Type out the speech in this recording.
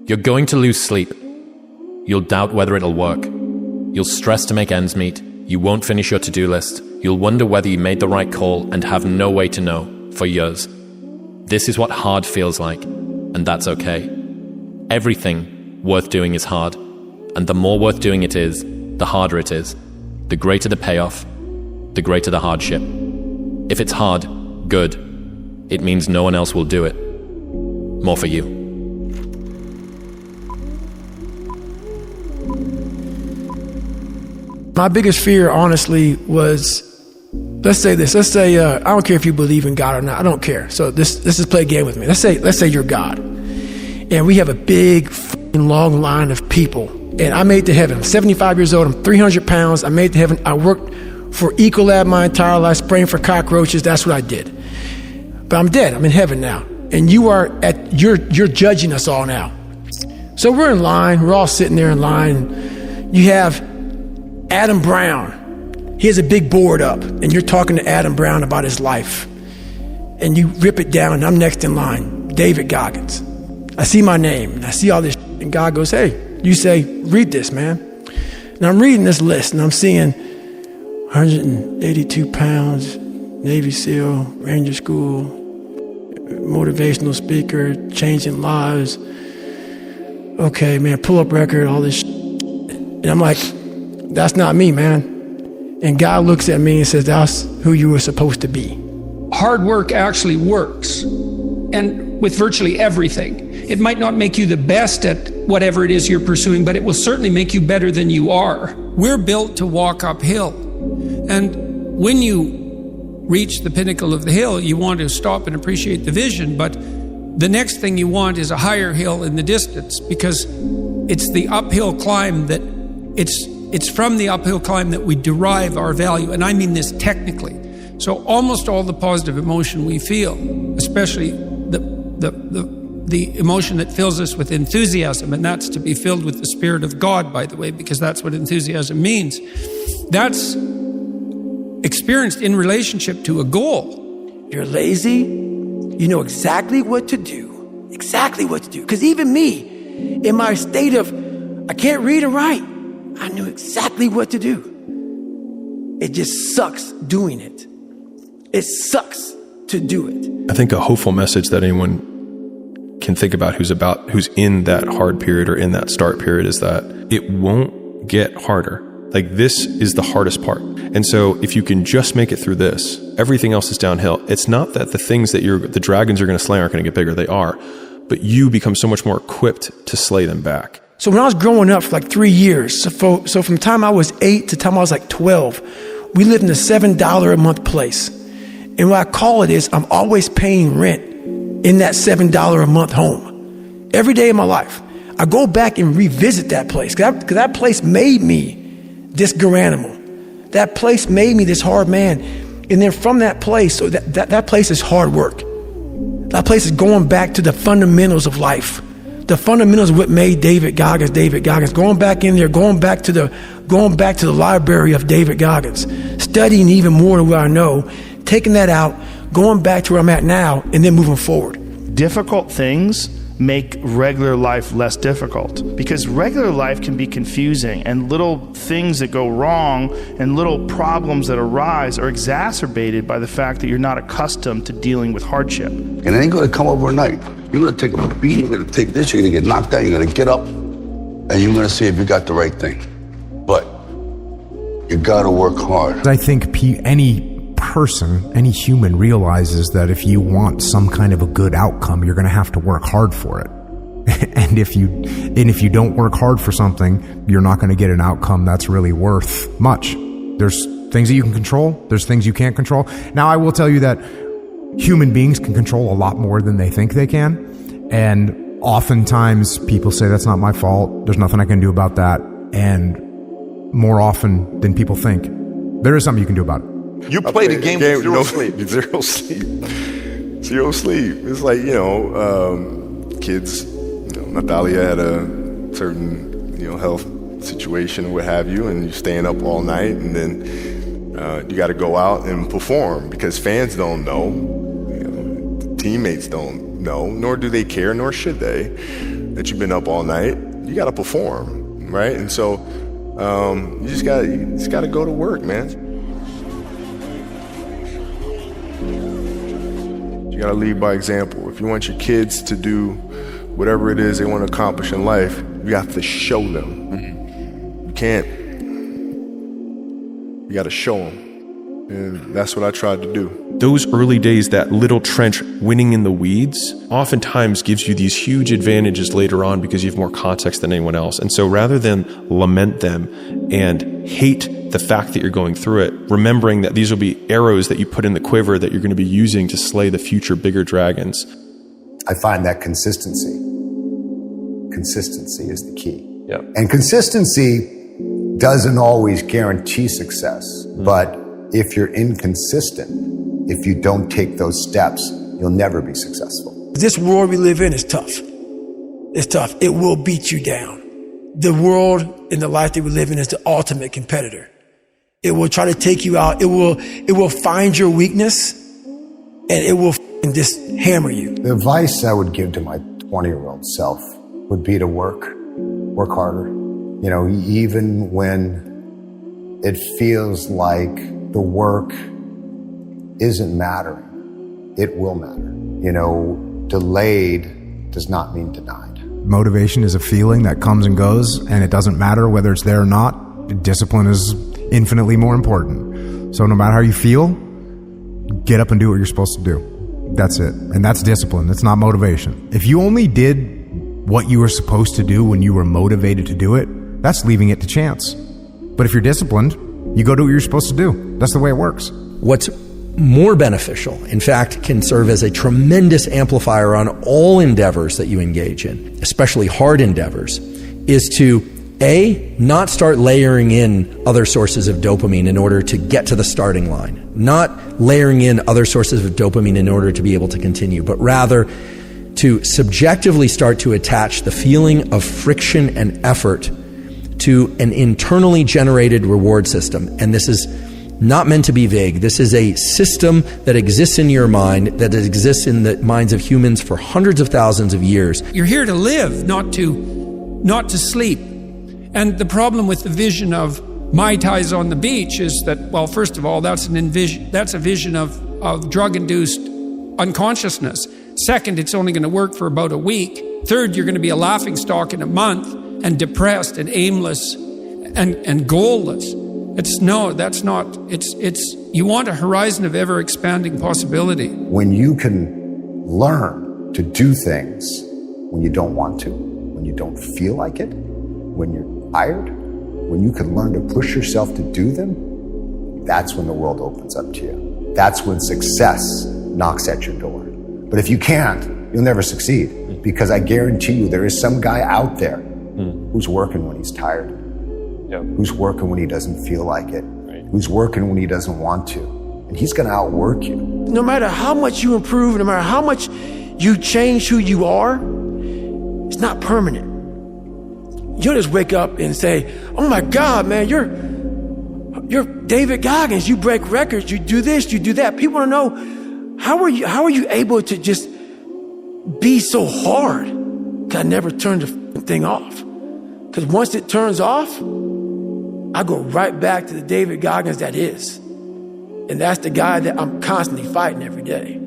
You're going to lose sleep. You'll doubt whether it'll work. You'll stress to make ends meet. You won't finish your to-do list. You'll wonder whether you made the right call and have no way to know for years. This is what hard feels like, and that's okay. Everything worth doing is hard, and the more worth doing it is, the harder it is. The greater the payoff, the greater the hardship. If it's hard, good. It means no one else will do it. More for you. My biggest fear, honestly, was, let's say this. Let's say, I don't care if you believe in God or not. I don't care. So let's just play a game with me. Let's say you're God. And we have a big, long line of people. And I made it to heaven. I'm 75 years old. I'm 300 pounds. I made it to heaven. I worked for Ecolab my entire life, spraying for cockroaches. That's what I did. But I'm dead. I'm in heaven now. And you're judging us all now. So we're in line. We're all sitting there in line. You have Adam Brown. He has a big board up, and you're talking to Adam Brown about his life. And you rip it down, and I'm next in line, David Goggins. I see my name, and I see all this, and God goes, hey, you say, read this, man. And I'm reading this list, and I'm seeing 182 pounds, Navy SEAL, Ranger School, motivational speaker, changing lives. Okay, man, pull-up record, all this And I'm like, that's not me, man. And God looks at me and says, that's who you were supposed to be. Hard work actually works, and with virtually everything. It might not make you the best at whatever it is you're pursuing, but it will certainly make you better than you are. We're built to walk uphill. And when you reach the pinnacle of the hill, you want to stop and appreciate the vision, but the next thing you want is a higher hill in the distance, because it's the uphill climb that it's from the uphill climb that we derive our value. And I mean this technically. So almost all the positive emotion we feel, especially the emotion that fills us with enthusiasm, and that's to be filled with the Spirit of God, by the way, because that's what enthusiasm means. That's experienced in relationship to a goal. You're lazy, you know exactly what to do. Exactly what to do. Because even me, in my state of, I can't read and write, I knew exactly what to do. It just sucks doing it. It sucks to do it. I think a hopeful message that anyone can think about who's in that hard period or in that start period is that it won't get harder. Like, this is the hardest part. And so if you can just make it through this, everything else is downhill. It's not that the things that the dragons you're going to slay aren't going to get bigger. They are. But you become so much more equipped to slay them back. So when I was growing up for like 3 years, so from the time I was 8 to the time I was like 12, we lived in a $7 a month place. And what I call it is, I'm always paying rent in that $7 a month home. Every day of my life. I go back and revisit that place. Because that place made me this good animal. That place made me this hard man. And then from that place, so that place is hard work. That place is going back to the fundamentals of life. The fundamentals of what made David Goggins, going back in there, going back to the library of David Goggins, studying even more than what I know, taking that out, going back to where I'm at now, and then moving forward. Difficult things make regular life less difficult, because regular life can be confusing, and little things that go wrong and little problems that arise are exacerbated by the fact that you're not accustomed to dealing with hardship. And it ain't gonna come overnight. You're gonna take a beating, you're gonna take this, you're gonna get knocked down, you're gonna get up, and you're gonna see if you got the right thing. But you gotta work hard. I think any person, any human, realizes that if you want some kind of a good outcome, you're going to have to work hard for it. and if you don't work hard for something, you're not going to get an outcome that's really worth much. There's things that you can control. There's things you can't control. Now, I will tell you that human beings can control a lot more than they think they can. And oftentimes people say, that's not my fault. There's nothing I can do about that. And more often than people think, there is something you can do about it. You play the game with zero sleep. Zero sleep. Zero sleep. It's like, kids, Natalia had a certain, health situation or what have you, and you're staying up all night, and then you got to go out and perform because fans don't know, teammates don't know, nor do they care, nor should they. that you've been up all night, you got to perform, right? And so you just got to go to work, man. You got to lead by example. If you want your kids to do whatever it is they want to accomplish in life, you have to show them. You can't. You got to show them. And that's what I tried to do. Those early days, that little trench winning in the weeds, oftentimes gives you these huge advantages later on because you have more context than anyone else. And so rather than lament them and hate the fact that you're going through it, remembering that these will be arrows that you put in the quiver that you're going to be using to slay the future bigger dragons. I find that consistency is the key. Yep. And consistency doesn't always guarantee success, but if you're inconsistent, if you don't take those steps, you'll never be successful. This world we live in is tough. It's tough. It will beat you down. The world and the life that we live in is the ultimate competitor. It will try to take you out. It will find your weakness and it will just hammer you. The advice I would give to my 20-year-old self would be to work harder. You know, even when it feels like the work isn't mattering, it will matter. You know, delayed does not mean denied. Motivation is a feeling that comes and goes, and it doesn't matter whether it's there or not. Discipline is infinitely more important. So no matter how you feel, get up and do what you're supposed to do. That's it. And that's discipline. It's not motivation. If you only did what you were supposed to do when you were motivated to do it, that's leaving it to chance. But if you're disciplined, you go do what you're supposed to do. That's the way it works. What's more beneficial, in fact, can serve as a tremendous amplifier on all endeavors that you engage in, especially hard endeavors, is to A, not start layering in other sources of dopamine in order to get to the starting line, not layering in other sources of dopamine in order to be able to continue, but rather to subjectively start to attach the feeling of friction and effort to an internally generated reward system. And this is not meant to be vague. This is a system that exists in your mind, that exists in the minds of humans for hundreds of thousands of years. You're here to live, not to sleep. And the problem with the vision of Mai Tais on the beach is that, well, first of all, that's a vision of drug-induced unconsciousness. Second, it's only going to work for about a week. Third, you're going to be a laughingstock in a month and depressed and aimless and goalless. You want a horizon of ever-expanding possibility. When you can learn to do things when you don't want to, when you don't feel like it, when you're tired, when you can learn to push yourself to do them, that's when the world opens up to you. That's when success knocks at your door. But if you can't, you'll never succeed, because I guarantee you there is some guy out there who's working when he's tired, who's working when he doesn't feel like it, who's working when he doesn't want to, and he's going to outwork you. No matter how much you improve, no matter how much you change who you are, it's not permanent. You'll just wake up and say, oh my God, man, you're David Goggins. You break records. You do this, you do that. People want to know, how are you able to just be so hard? Because I never turned the thing off. Because once it turns off, I go right back to the David Goggins that is. And that's the guy that I'm constantly fighting every day.